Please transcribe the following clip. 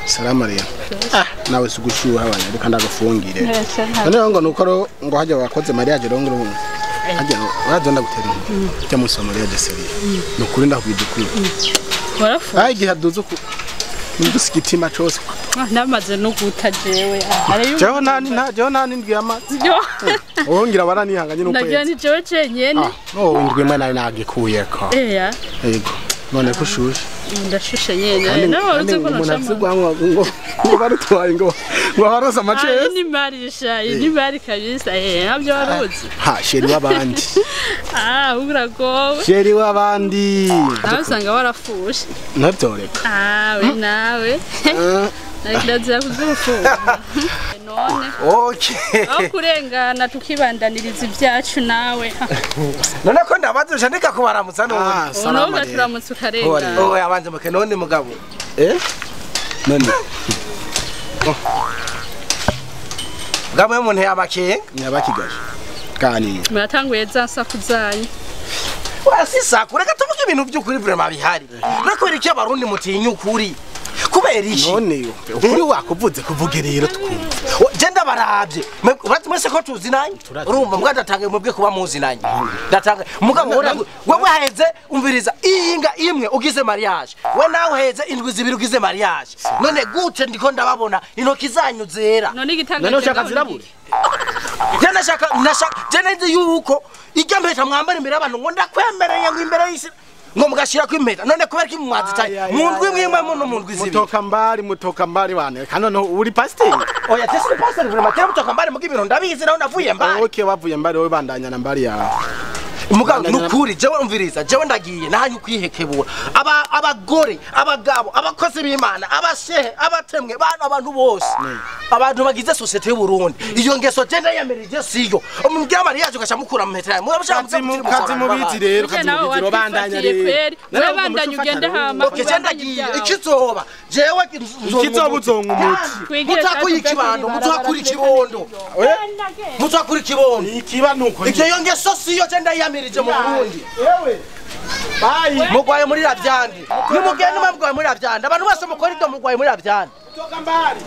Salama rero. Nawe sugushuha abanya reka ndagufungire. None ngo nuko ngo hajya wakoze mariage rero ngo hajya wazonda gutera cyo musoma mariage seri. Nukuri ndakubije ukuri. Warafu. Ai gihaduzo ku Ndusikitima chose. Namaze no guta jewe. Jewe nani ndwi amazi. Wongira baranihanganye nuko. Nagira ni jewe cenyene. Indwi mwe nari nagikuyeko. Yego. None kushushe. Ndashushe nyene. Nawe uruzi ko nashama. Ngo barutwaye ngo haroza amace. Ni marisha, ni mari kabisa. Nabyo waruzi. Ha, sheri wabandi. Uragowe. Sheri wabandi. Nawe usanga warafushe. Nabyoreka. We nawe. Nakiraza kuzufunga. None. Okay. Aho kurengana tukibandaniriza ibyacu nawe. None ko ndabazusha ndika kubaramutsa none. Salama turamutse ukarenga. Abanze muke none mugabo. None. Gamwe umuntu yabakenga. Nyabakigaje. Kani. Muratanguye za safu zanyu. Wasisa kureka tuvuge ibintu by'ukuri vraiment bihari. Nakwereka iki abarundi mutinya ukuri. Kubera iki? None yo. Ukuri wakuvuze kuvuge rero twumva. Genda barabye. Mwese ko tuzinanye. Urumva mwadatanga mubwe kuba muzinanye. Datanga mugabo wewe heze umviriza inga imwe ugize mariage. We nawe heze indwi zibiri ugize mariage. None gute ndiko ndababona intoki zanyu zera. None igitanga. None ushaka zirabure. Jena shaka jena nzi yuko ijya mpeta mwambara imbere abantu ngo ndakwemereye ngo imbere y'isi ngo mugashira kw'impeta none kubera ki mwazitaye mu ndwi mwimwe mu ndwi zibiri mutoka mbari bane kanone uri pastor oya tese pastor vraiment tera mutoka mbari mu ibintu ndabizi naho navuye mbari okay wavuye mbari wowe bandanya na mbari yawe mugabo nukuri jewe umviriza jewe ndagiye nahanyu kwihekebura abagore abagabo abakozi b'Imana abashehe abatemwe bana abantu bose abantu bagize societe y'u Burundi iyo ngeso genda yamerije siyo umubwira mariage ugasha mukura mu mpeta kazi mubizi rero bandanya rero bandanya ugende hama genda giye ikizoba jewe ikizobuzonga umuti mutakuye ikibando mutakuri kibondo mutakuri kibondo ikiba nuko iyo ngeso siyo genda yamerije mu Burundi yewe bayi mugwaye muri ravyandi nimugende mugwaye muri ravyandi abantu bose mukora ibyo mugwaye muri ravyandi toka mbari